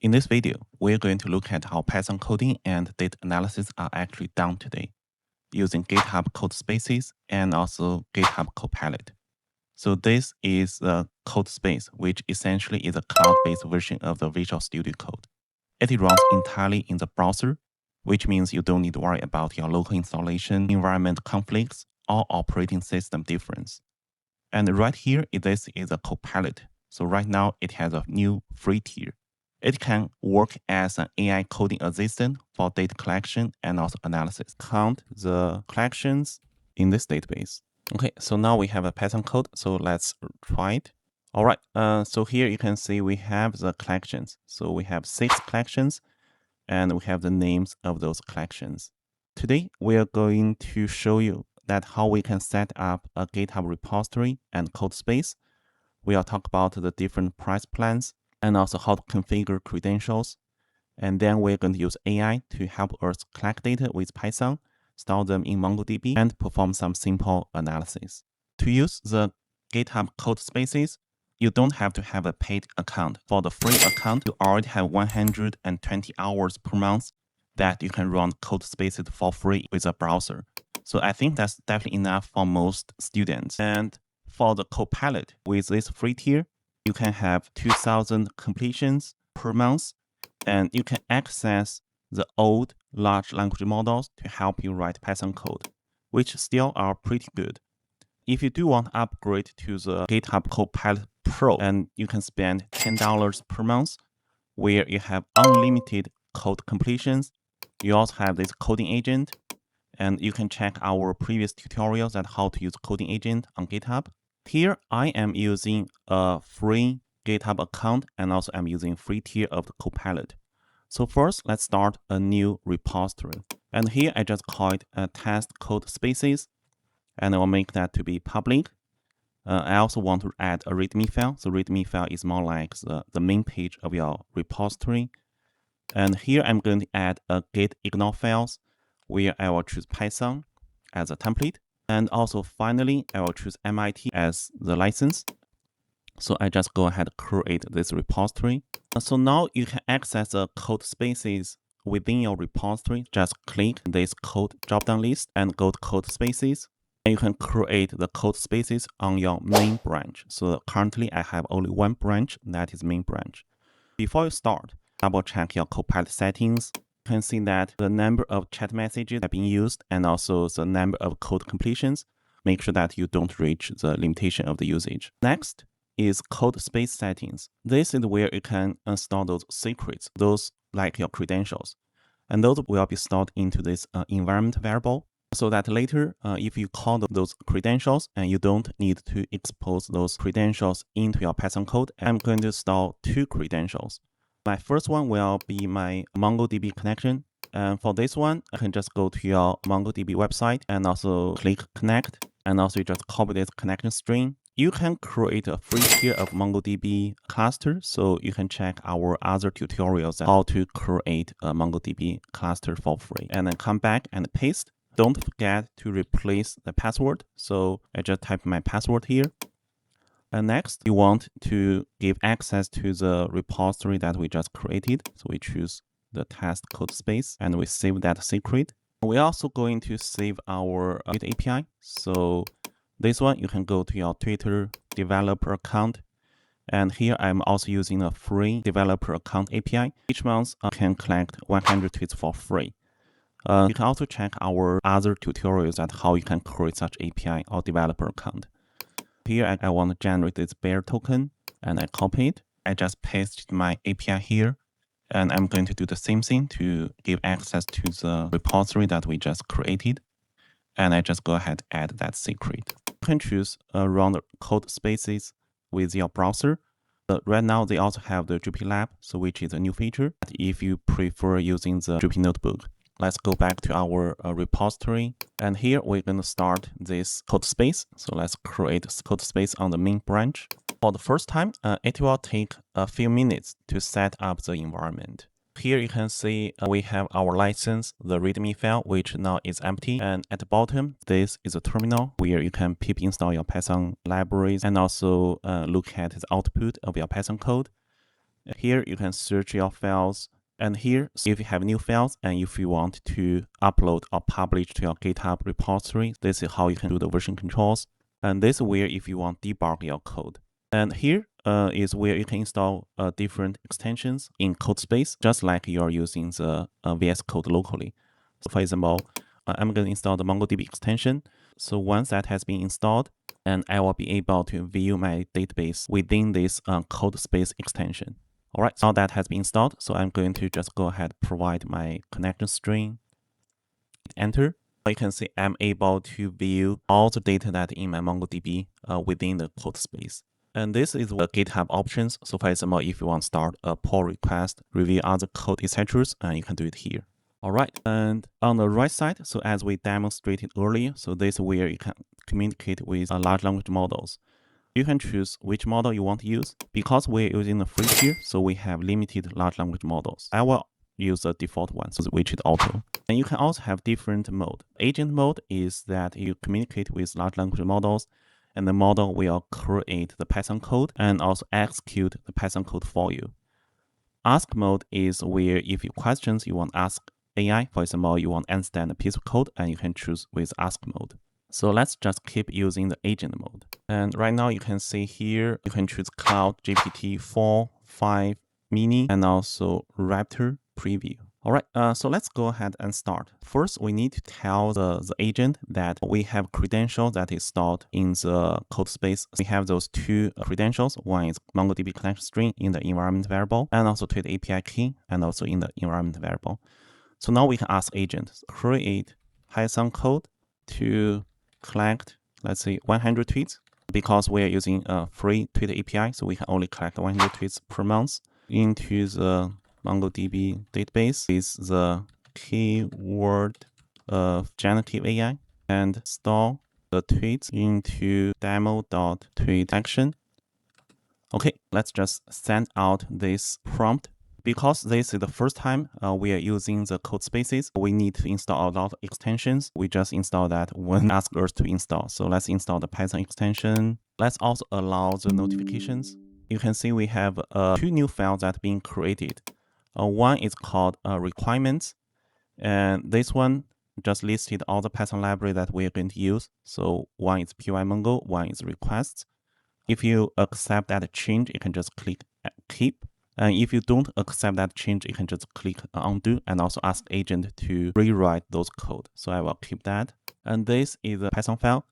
In this video, we're going to look at how Python coding and data analysis are actually done today using GitHub Codespaces and also GitHub Copilot. So this is a Codespace, which essentially is a cloud-based version of the Visual Studio Code. It runs entirely in the browser, which means you don't need to worry about your local installation, environment conflicts, or operating system difference. And right here, this is a Copilot. So right now, it has a new free tier. It can work as an AI coding assistant for data collection and also analysis. Count the collections in this database. Okay, so now we have a Python code, so let's try it. All right, so here you can see we have the collections. So we have 6 collections, and we have the names of those collections. Today, we are going to show you that how we can set up a GitHub repository and code space. We'll talk about the different price plans and also how to configure credentials. And then we're going to use AI to help us collect data with Python, store them in MongoDB, and perform some simple analysis. To use the GitHub Codespaces, you don't have to have a paid account. For the free account, you already have 120 hours per month that you can run Codespaces for free with a browser. So I think that's definitely enough for most students. And for the Copilot, with this free tier, you can have 2,000 completions per month, and you can access the old large language models to help you write Python code, which still are pretty good. If you do want to upgrade to the GitHub Copilot Pro, and you can spend $10 per month, where you have unlimited code completions. You also have this coding agent, and you can check our previous tutorials on how to use coding agent on GitHub. Here, I am using a free GitHub account, and also I'm using free tier of the Copilot. So first, let's start a new repository. And here, I just call it a test Codespaces, and I will make that to be public. I also want to add a README file. So README file is more like the main page of your repository. And here, I'm going to add a git ignore files, where I will choose Python as a template. And also, finally, I will choose MIT as the license. So I just go ahead and create this repository. So now you can access the code spaces within your repository. Just click this code drop-down list and go to code spaces. And you can create the code spaces on your main branch. So currently, I have only one branch, that is main branch. Before you start, double check your Copilot settings. You can see that the number of chat messages have been used and also the number of code completions. Make sure that you don't reach the limitation of the usage. Next is code space settings. This is where you can install those secrets, those like your credentials. And those will be stored into this environment variable, so that later, if you call those credentials and you don't need to expose those credentials into your Python code, I'm going to store 2 credentials. My first one will be my MongoDB connection. And for this one, I can just go to your MongoDB website and also click connect. And also you just copy this connection string. You can create a free tier of MongoDB cluster. So you can check our other tutorials on how to create a MongoDB cluster for free. And then come back and paste. Don't forget to replace the password. So I just type my password here. And next, you want to give access to the repository that we just created. So we choose the test code space and we save that secret. We're also going to save our Git API. So this one, you can go to your Twitter developer account. And here I'm also using a free developer account API. Each month can collect 100 tweets for free. You can also check our other tutorials on how you can create such API or developer account. Here I want to generate this bear token and I copy it. I just paste my API here and I'm going to do the same thing to give access to the repository that we just created. And I just go ahead and add that secret. You can choose run the code spaces with your browser. Right now, they also have the Jupyter Lab, so which is a new feature. If you prefer using the Jupyter Notebook, let's go back to our repository. And here we're going to start this code space. So let's create a code space on the main branch. For the first time, it will take a few minutes to set up the environment. Here you can see we have our license, the README file, which now is empty. And at the bottom, this is a terminal where you can pip install your Python libraries and also look at the output of your Python code. Here you can search your files. And here, if you have new files and if you want to upload or publish to your GitHub repository, this is how you can do the version controls. And this is where if you want to debug your code. And here is where you can install different extensions in Codespace, just like you're using the VS Code locally. So for example, I'm going to install the MongoDB extension. So once that has been installed, and I will be able to view my database within this Codespace extension. All right, now that has been installed, so I'm going to just go ahead and provide my connection string, enter. You can see I'm able to view all the data that in my MongoDB within the Codespace. And this is the GitHub options. So for example, if you want to start a pull request, review other code, etc., you can do it here. All right, and on the right side, so as we demonstrated earlier, so this is where you can communicate with large language models. You can choose which model you want to use. Because we're using the free tier, so we have limited large language models. I will use the default one, so which is auto. And you can also have different mode. Agent mode is that you communicate with large language models, and the model will create the Python code and also execute the Python code for you. Ask mode is where if you questions you want to ask AI, for example, you want to understand a piece of code, and you can choose with ask mode. So let's just keep using the agent mode. And right now you can see here, you can choose Cloud GPT 4, 5 Mini, and also Raptor Preview. All right, so let's go ahead and start. First, we need to tell the agent that we have credentials that is stored in the Codespace. We have those two credentials. One is MongoDB connection string in the environment variable, and also tweet API key, and also in the environment variable. So now we can ask agent, create Python code to collect, let's say, 100 tweets. Because we are using a free Twitter API, so we can only collect 100 tweets per month into the MongoDB database with the keyword of generative AI and store the tweets into demo.tweet action. Okay, let's just send out this prompt. Because this is the first time we are using the Codespaces, we need to install a lot of extensions. We just install that when asked us to install. So let's install the Python extension. Let's also allow the notifications. You can see we have two new files that are being created. One is called requirements, and this one just listed all the Python library that we're going to use. So one is pymongo, one is requests. If you accept that change, you can just click keep. And if you don't accept that change, you can just click undo and also ask agent to rewrite those code. So I will keep that. And this is a Python file.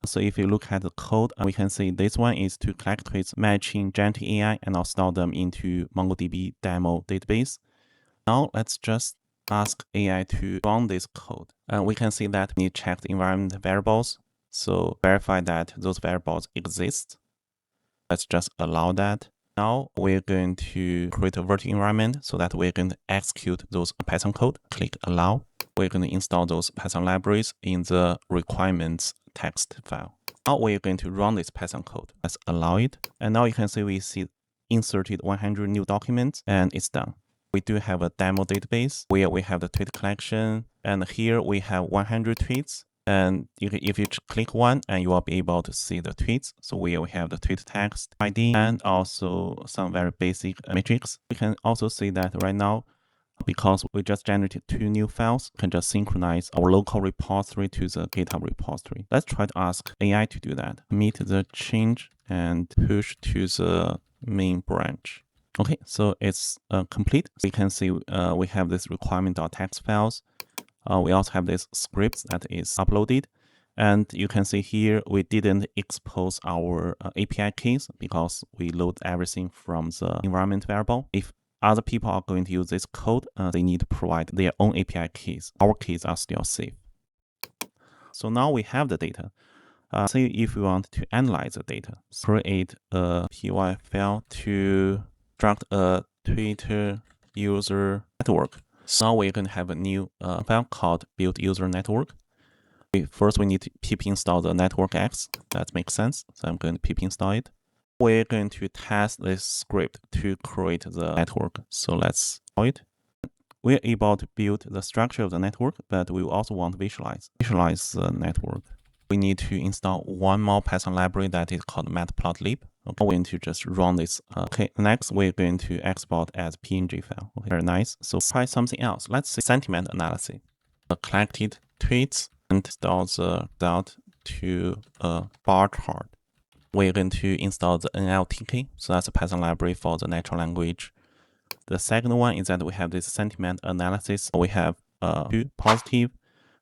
So if you look at the code, we can see this one is to collect tweets matching generative AI and also store them into MongoDB demo database. Now let's just ask AI to run this code. And we can see that we need to check the environment variables. So verify that those variables exist. Let's just allow that. Now we're going to create a virtual environment so that we're going to execute those Python code. Click allow. We're going to install those Python libraries in the requirements text file. Now we're going to run this Python code. Let's allow it. And now you can see we inserted 100 new documents and it's done. We do have a demo database where we have the tweet collection. And here we have 100 tweets. And if you click one, and you will be able to see the tweets. So we have the tweet text ID and also some very basic metrics. We can also see that right now, because we just generated two new files, we can just synchronize our local repository to the GitHub repository. Let's try to ask AI to do that. Commit the change and push to the main branch. Okay, so it's complete. So you can see we have this requirement.txt files. We also have this script that is uploaded. And you can see here, we didn't expose our API keys because we load everything from the environment variable. If other people are going to use this code, they need to provide their own API keys. Our keys are still safe. So now we have the data. Say if we want to analyze the data, create a py file to construct a Twitter user network. So now we're going to have a new file called build user network. First, we need to pip install the network X. That makes sense. So I'm going to pip install it. We're going to test this script to create the network. So let's install it. We're able to build the structure of the network, but we also want to visualize the network. we need to install one more Python library that is called matplotlib. Okay, we're going to just run this. Okay, next we're going to export as PNG file. Okay, very nice. So try something else. Let's see sentiment analysis. Collected tweets and install the result to a bar chart. We're going to install the NLTK. So that's a Python library for the natural language. The second one is that we have this sentiment analysis. We have 2 positive,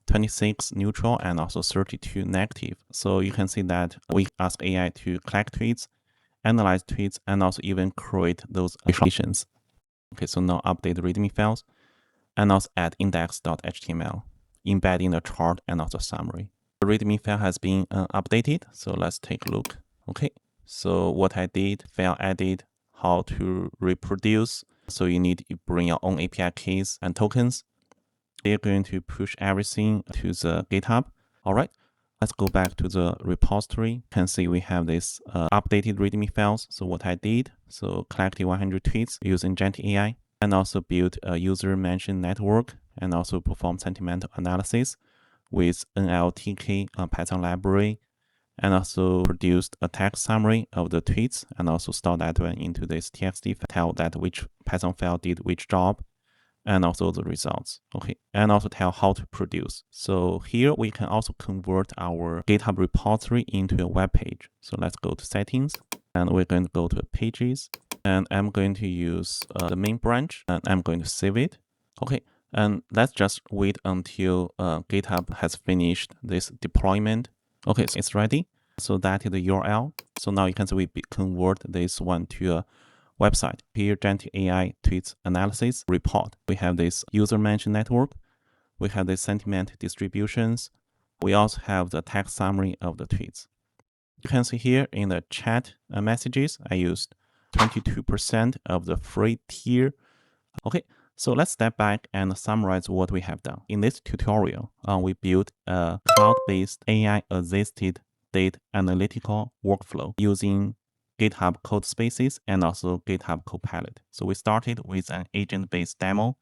26 neutral, and also 32 negative. So you can see that we ask AI to collect tweets, analyze tweets, and also even create those visualizations. Okay, so now update the README files, and also add index.html, embedding the chart and also summary. The README file has been updated, so let's take a look. Okay, so what I did, file edit, how to reproduce. So you need to bring your own API keys and tokens. They're going to push everything to the GitHub. All right, let's go back to the repository. You can see we have this updated README files. So what I did, so collected 100 tweets using Gent AI, and also built a user mention network, and also perform sentiment analysis with NLTK Python library, and also produced a text summary of the tweets, and also store that one into this txt file, tell that which Python file did which job, and also the results. Okay, and also tell how to produce. So here we can also convert our GitHub repository into a web page. So let's go to settings, and we're going to go to pages, and I'm going to use the main branch, and I'm going to save it. Okay, and let's just wait until GitHub has finished this deployment. Okay, so it's ready. So that is the URL. So now you can see we convert this one to a website. Here, Gent AI tweets analysis report. We have this user mention network. We have the sentiment distributions. We also have the text summary of the tweets. You can see here in the chat messages, I used 22% of the free tier. Okay, so let's step back and summarize what we have done. In this tutorial, we built a cloud-based AI-assisted data analytical workflow using GitHub Codespaces and also GitHub Copilot. So we started with an agent-based demo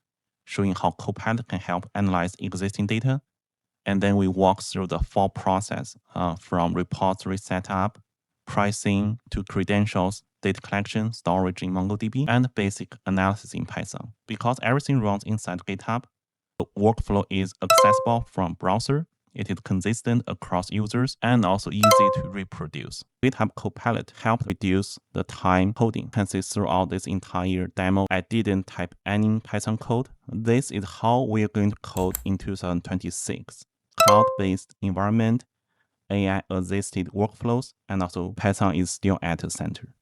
showing how Copilot can help analyze existing data. And then we walk through the full process from repository setup, pricing to credentials, data collection, storage in MongoDB, and basic analysis in Python. Because everything runs inside GitHub, the workflow is accessible from browser. It is consistent across users and also easy to reproduce. GitHub Copilot helped reduce the time coding. You can see throughout this entire demo, I didn't type any Python code. This is how we are going to code in 2026. Cloud-based environment, AI-assisted workflows, and also Python is still at the center.